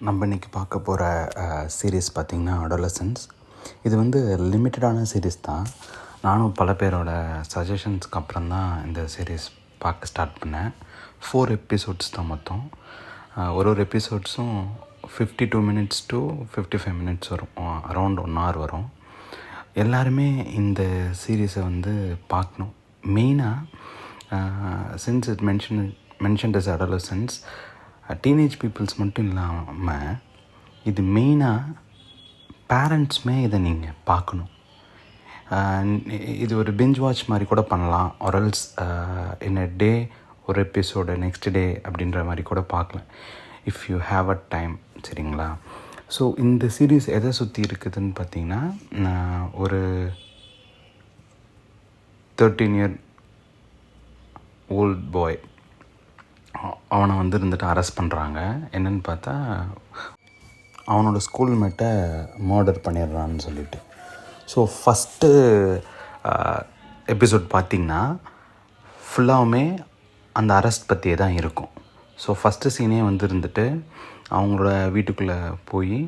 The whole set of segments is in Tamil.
நம்ம இன்றைக்கி பார்க்க போகிற சீரீஸ் பார்த்திங்கன்னா அடாலசன்ஸ். இது வந்து லிமிட்டடான சீரீஸ் தான். நானும் பல பேரோட சஜஷன்ஸ்க்கு அப்புறம் தான் இந்த சீரீஸ் பார்க்க ஸ்டார்ட் பண்ணேன். 4 எபிசோட்ஸ் தான் மொத்தம். ஒரு எபிசோட்ஸும் 52 மினிட்ஸ் டு 55 மினிட்ஸ் வரும், அரௌண்ட் 1 hour வரும். எல்லாருமே இந்த சீரீஸை வந்து பார்க்கணும். மெயினாக since it mentioned as adolescence, teenage peoples மட்டும் இல்லாமல் இது மெயினாக பேரண்ட்ஸுமே இதை நீங்கள் பார்க்கணும். இது ஒரு பிஞ்ச் வாட்ச் மாதிரி கூட பண்ணலாம், ஆர்எல்ஸ் இன் அ டே ஒரு எபிசோடு நெக்ஸ்ட் டே அப்படின்ற மாதிரி கூட பார்க்கலாம் if you have a time. சரிங்களா? ஸோ இந்த சீரீஸ் எதை சுற்றி இருக்குதுன்னு பார்த்தீங்கன்னா, ஒரு 13-year old பாய், அவனை வந்து இருந்துட்டு அரெஸ்ட் பண்ணுறாங்க. என்னென்னு பார்த்தா அவனோட ஸ்கூல்மேட்டை மர்டர் பண்ணிடுறான்னு சொல்லிட்டு. ஸோ ஃபஸ்ட்டு எபிசோட் பார்த்திங்கன்னா ஃபுல்லாகவுமே அந்த அரெஸ்ட் பற்றியே தான் இருக்கும். ஸோ ஃபஸ்ட்டு சீனே வந்து இருந்துட்டு அவங்களோட வீட்டுக்குள்ளே போய்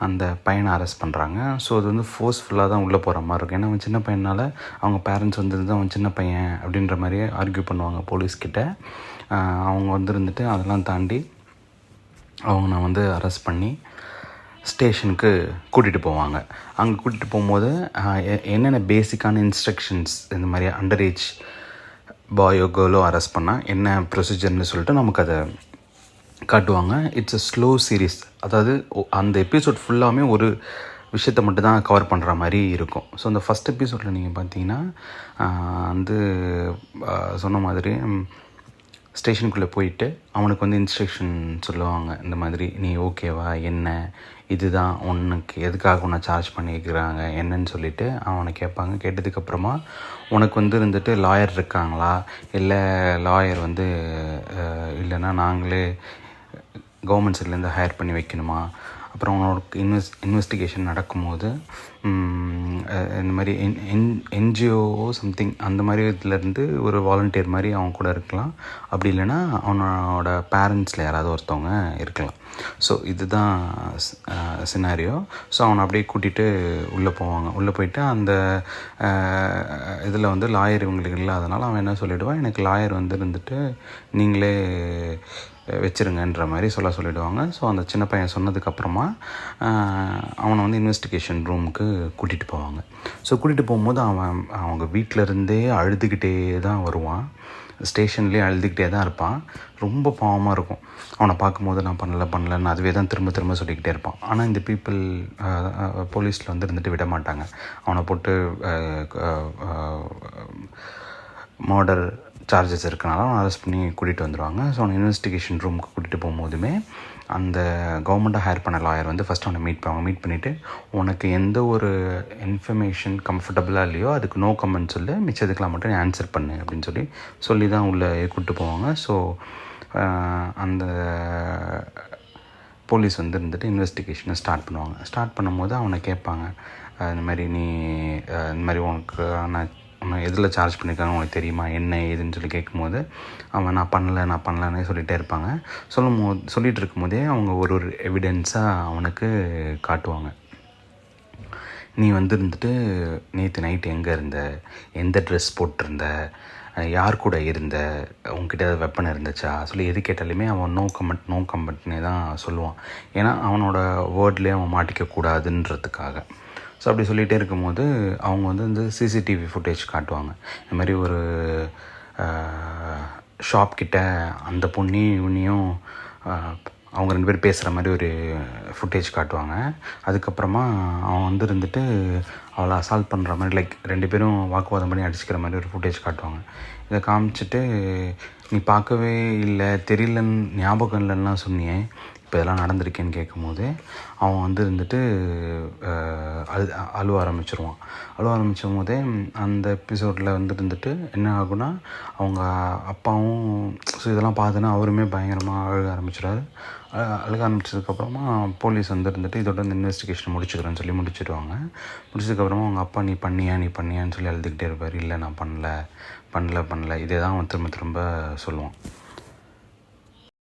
அந்த பையனை அரெஸ்ட் பண்ணுறாங்க. ஸோ அது வந்து ஃபோர்ஸ்ஃபுல்லாக தான் உள்ளே போகிற மாதிரி இருக்கும். ஏன்னா அவன் சின்ன பையனால் அவங்க பேரண்ட்ஸ் வந்து அவன் சின்ன பையன் அப்படின்ற மாதிரியே ஆர்கியூ பண்ணுவாங்க போலீஸ்கிட்ட. அவங்க வந்து இருந்துட்டு அதெல்லாம் தாண்டி அவனை வந்து அரெஸ்ட் பண்ணி ஸ்டேஷனுக்கு கூட்டிகிட்டு போவாங்க. அங்கே கூட்டிகிட்டு போகும்போது என்னென்ன பேசிக்கான இன்ஸ்ட்ரக்ஷன்ஸ், இந்த மாதிரி அண்டர் ஏஜ் பாயோ கேர்லோ அரெஸ்ட் பண்ணால் என்ன ப்ரொசீஜர்னு சொல்லிட்டு நமக்கு அதை காட்டுவாங்க. It's a slow series. அதாவது அந்த எபிசோட் ஃபுல்லாமே ஒரு விஷயத்தை மட்டும் தான் கவர் பண்ணுற மாதிரி இருக்கும். ஸோ அந்த ஃபஸ்ட் எபிசோடில் நீங்கள் பார்த்தீங்கன்னா வந்து சொன்ன மாதிரி ஸ்டேஷனுக்குள்ளே போயிட்டு அவனுக்கு வந்து இன்ஸ்ட்ரக்ஷன் சொல்லுவாங்க. இந்த மாதிரி நீ ஓகேவா, என்ன இதுதான் உனக்கு எதுக்காக உன்னை சார்ஜ் பண்ணிக்கிறாங்க என்னன்னு சொல்லிவிட்டு அவனை கேட்பாங்க. கேட்டதுக்கப்புறமா உனக்கு வந்து இருந்துட்டு லாயர் இருக்காங்களா, இல்லை லாயர் வந்து இல்லைன்னா நாங்களே கவர்மெண்ட் சைட்லேருந்து ஹையர் பண்ணி வைக்கணுமா, அப்புறம் அவனோட இன்வெஸ்டிகேஷன் நடக்கும்போது இந்த மாதிரி என்ஜிஓ சம்திங் அந்த மாதிரி இதுலேருந்து ஒரு வாலண்டியர் மாதிரி அவன் கூட இருக்கலாம். அப்படி இல்லைன்னா அவனோட பேரண்ட்ஸில் யாராவது ஒருத்தவங்க இருக்கலாம். ஸோ இதுதான் சினாரியோ. ஸோ அவனை அப்படியே கூட்டிகிட்டு உள்ளே போவாங்க. உள்ளே போயிட்டு அந்த இதில் வந்து லாயர் இவங்களுக்கு இல்லாதனால அவன் என்ன சொல்லிவிடுவான், எனக்கு லாயர் வந்து இருந்துட்டு நீங்களே வச்சுருங்கன்ற மாதிரி சொல்லிவிடுவாங்க. ஸோ அந்த சின்ன பையன் சொன்னதுக்கப்புறமா அவனை வந்து இன்வெஸ்டிகேஷன் ரூமுக்கு கூட்டிகிட்டு போவாங்க. ஸோ கூட்டிகிட்டு போகும்போது அவங்க வீட்டிலருந்தே அழுதுகிட்டே தான் வருவான். ஸ்டேஷன்லேயே அழுதுகிட்டே தான் இருப்பான். ரொம்ப பாவமாக இருக்கும். அவனை பார்க்கும்போது நான் பண்ணலன்னு அதுவே தான் திரும்ப சொல்லிக்கிட்டே இருப்பான். ஆனால் இந்த போலீஸில் வந்து இருந்துட்டு விட மாட்டாங்க. அவனை போட்டு மர்டர் சார்ஜஸ் இருக்கனால அவனை அரெஸ்ட் பண்ணி கூட்டிகிட்டு வந்துடுவாங்க. ஸோ அவனை இன்வெஸ்டிகேஷன் ரூமுக்கு கூட்டிகிட்டு போகும்போதுமே அந்த கவர்மெண்ட்டை ஹையர் பண்ண லாயர் வந்து ஃபஸ்ட் அவனை மீட் பண்ணிவிட்டு உனக்கு எந்த ஒரு இன்ஃபர்மேஷன் கம்ஃபர்டபுளாக இல்லையோ அதுக்கு நோ கமெண்ட் சொல்லு, மிச்சதுக்கெலாம் மட்டும் நீ ஆன்சர் பண்ணு அப்படின்னு சொல்லி தான் உள்ளே கூப்பிட்டு போவாங்க. ஸோ அந்த போலீஸ் வந்து இருந்துட்டு இன்வெஸ்டிகேஷனை ஸ்டார்ட் பண்ணுவாங்க. ஸ்டார்ட் பண்ணும்போது அவனை கேட்பாங்க, இந்த மாதிரி நீ இந்த மாதிரி உனக்கு எதில் சார்ஜ் பண்ணியிருக்காங்க உனக்கு தெரியுமா, என்ன ஏதுன்னு சொல்லி கேட்கும்போது அவன் நான் பண்ணலன்னே சொல்லிகிட்டே இருப்பாங்க. சொல்லிகிட்டு இருக்கும்போதே அவங்க ஒரு எவிடென்ஸாக அவனுக்கு காட்டுவாங்க. நீ வந்து இருந்துட்டு நேற்று நைட்டு எங்கே இருந்த, எந்த ட்ரெஸ் போட்டிருந்த, யார் கூட இருந்த, உங்ககிட்ட வெப்பன் இருந்துச்சா சொல்லி எது கேட்டாலுமே அவன் நோ கமெண்ட்னே தான் சொல்லுவான். ஏன்னா அவனோட வேர்ட்லேயே அவன் மாட்டிக்கக்கூடாதுன்றதுக்காக. ஸோ அப்படி சொல்லிகிட்டே இருக்கும்போது அவங்க வந்து இந்த சிசிடிவி ஃபுட்டேஜ் காட்டுவாங்க. இந்த மாதிரி ஒரு ஷாப்கிட்ட அந்த இவனையும் அவங்க 2 பேர் பேசுகிற மாதிரி ஒரு ஃபுட்டேஜ் காட்டுவாங்க. அதுக்கப்புறமா அவன் வந்து இருந்துட்டு அவளை அசால்ட் பண்ணுற மாதிரி, லைக் 2 பேரும் வாக்குவாதம் பண்ணி அடிச்சுக்கிற மாதிரி ஒரு ஃபுட்டேஜ் காட்டுவாங்க. இதை காமிச்சிட்டு நீ பார்க்கவே இல்லை, தெரியலன்னு ஞாபகம் இல்லைன்னா சொன்னியே, இப்போ இதெல்லாம் நடந்திருக்கேன்னு கேட்கும்போது அவன் வந்து இருந்துட்டு அழுவ ஆரம்பிச்சும் போதே அந்த எபிசோடில் வந்து இருந்துட்டு என்ன ஆகுனா அவங்க அப்பாவும் ஸோ இதெல்லாம் பார்த்துன்னா அவருமே பயங்கரமாக அழுக ஆரம்பிச்சதுக்கப்புறமா போலீஸ் வந்து இருந்துட்டு இதோட இந்த இன்வெஸ்டிகேஷன் முடிச்சுக்கிறேன்னு சொல்லி முடிச்சிடுவாங்க. முடிச்சதுக்கப்புறமா அவங்க அப்பா நீ பண்ணியான்னு சொல்லி அழுதுகிட்டே இருப்பார். இல்லை நான் பண்ணல இதே தான் அவன் திரும்ப சொல்லுவான்.